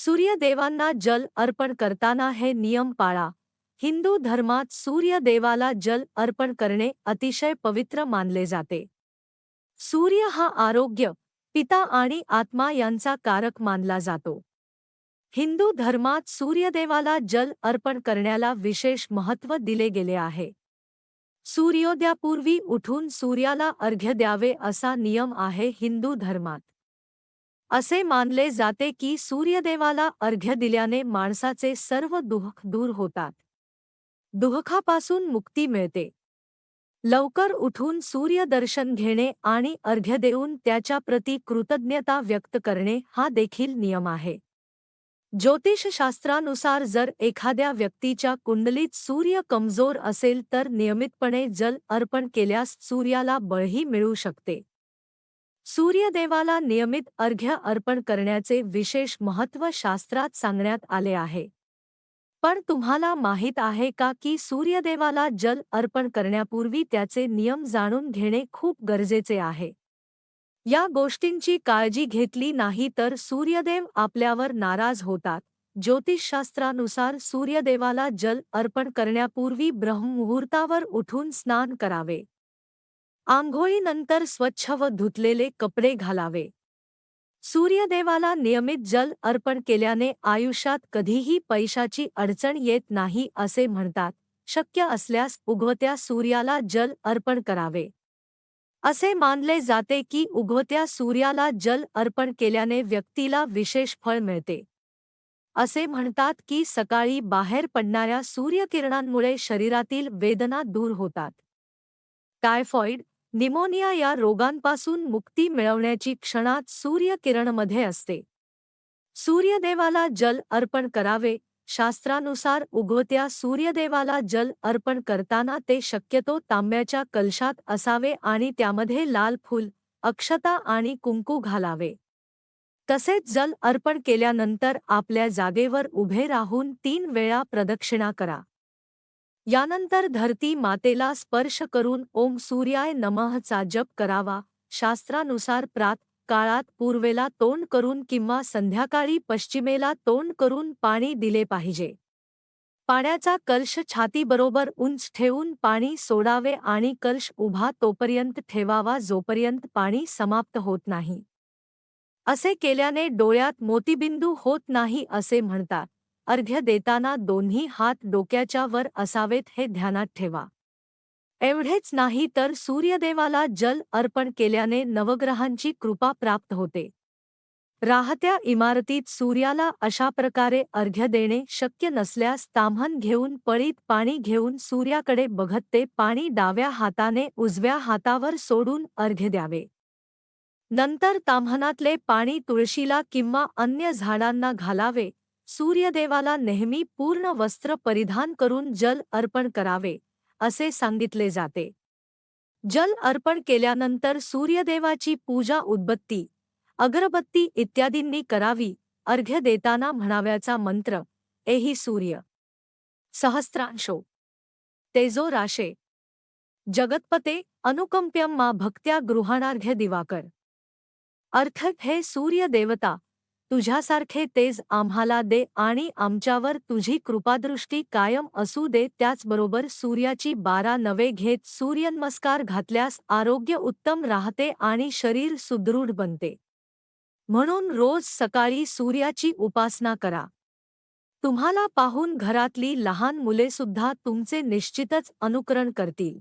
सूर्यदेवांना जल अर्पण करताना हे नियम पाळा. हिंदू धर्मात सूर्यदेवाला जल अर्पण करणे अतिशय पवित्र मानले जाते. सूर्य हा आरोग्य, पिता आणि आत्मा यांचा कारक मानला जातो. हिंदू धर्मात सूर्यदेवाला जल अर्पण करण्याला विशेष महत्त्व दिले गेले आहे. सूर्योदयापूर्वी उठून सूर्याला अर्घ्य द्यावे असा नियम आहे हिंदू धर्मात. असे मानले जाते की सूर्यदेवाला अर्घ्य दिल्याने माणसाचे सर्व दुःख दूर होतात. दुःखापासून मुक्ती मिळते. लवकर उठून सूर्यदर्शन घेणे आणि अर्घ्य देऊन त्याच्या प्रती कृतज्ञता व्यक्त करणे हा देखील नियम आहे. ज्योतिषशास्त्रानुसार जर एखाद्या व्यक्तीच्या कुंडलीत सूर्य कमजोर असेल तर नियमितपणे जल अर्पण केल्यास सूर्याला बळही मिळू शकते. सूर्यदेवाला नियमित अर्घ्य अर्पण करण्याचे विशेष महत्त्व शास्त्रात सांगण्यात आले आहे. पण तुम्हाला माहीत आहे का की सूर्यदेवाला जल अर्पण करण्यापूर्वी त्याचे नियम जाणून घेणे खूप गरजेचे आहे. या गोष्टींची काळजी घेतली नाही तर सूर्यदेव आपल्यावर नाराज होतात. ज्योतिषशास्त्रानुसार सूर्यदेवाला जल अर्पण करण्यापूर्वी ब्रह्ममुहूर्तावर उठून स्नान करावे. आंघोळीनंतर स्वच्छ व धुतलेले कपडे घालावे. सूर्यदेवाला नियमित जल अर्पण केल्याने आयुष्यात कधीही पैशाची अडचण येत नाही असे म्हणतात. शक्य असल्यास उगवत्या सूर्याला जल अर्पण करावे. असे मानले जाते की उगवत्या सूर्याला जल अर्पण केल्याने व्यक्तीला विशेष फळ मिळते. असे म्हणतात की सकाळी बाहेर पडणाऱ्या सूर्यकिरणांमुळे शरीरातील वेदना दूर होतात. टायफॉइड, निमोनिया या रोगांपासून मुक्ती मिळवण्याची क्षणात सूर्यकिरणमध्ये असते. सूर्यदेवाला जल अर्पण करावे. शास्त्रानुसार उगवत्या सूर्यदेवाला जल अर्पण करताना ते शक्यतो तांब्याच्या कलशात असावे आणि त्यामध्ये लाल फूल, अक्षता आणि कुंकू घालावे. तसेच जल अर्पण केल्यानंतर आपल्या जागेवर उभे राहून 3 वेळा प्रदक्षिणा करा. यानंतर धरती मातेला स्पर्श करून ओम सूर्याय नमःचा जप करावा. शास्त्रानुसार काळात पूर्वेला तोंड करून किंवा संध्याकाळी पश्चिमेला तोंड करून पाणी दिले पाहिजे. पाण्याचा कलश छातीबरोबर उंच ठेवून पाणी सोडावे आणि कलश उभा तोपर्यंत ठेवावा जोपर्यंत पाणी समाप्त होत नाही. असे केल्याने डोळ्यात मोतीबिंदू होत नाही असे म्हणतात. अर्घ्य देताना दोन्ही हात डोक्याच्या वर असावेत हे ध्यानात ठेवा. एवढेच नाही तर सूर्यदेवाला जल अर्पण केल्याने नवग्रहांची कृपा प्राप्त होते. राहत्या इमारतीत सूर्याला अशा प्रकारे अर्घ्य देणे शक्य नसल्यास ताम्हण घेऊन पळीत पाणी घेऊन सूर्याकडे बघत ते पाणी डाव्या हाताने उजव्या हातावर सोडून अर्घ्य द्यावे. नंतर ताम्हणातले पाणी तुळशीला किंवा अन्य झाडांना घालावे. सूर्यदेवाला नेहमी पूर्ण वस्त्र परिधान करून जल अर्पण करावे असे सांगितले जाते. जल अर्पण केल्यानंतर सूर्यदेवाची पूजा उदबत्ती, अगरबत्ती इत्यादींनी करावी. अर्घ्य देताना म्हणाव्याचा मंत्र एहि सूर्य सहस्रांशो तेजो राशे जगतपते अनुकंप्यम मा भक्त्या गृहाणार्घ्य दिवाकर. अर्थ हे सूर्य देवता, तुझ्यासारखे तेज आम्हाला दे आणि आमच्यावर तुझी कृपादृष्टी कायम असू दे. त्याचबरोबर सूर्याची 12 नवे घेत सूर्यनमस्कार घातल्यास आरोग्य उत्तम राहते आणि शरीर सुदृढ बनते. म्हणून रोज सकाळी सूर्याची उपासना करा. तुम्हाला पाहून घरातली लहान मुले सुद्धा तुमचे निश्चितच अनुकरण करतील.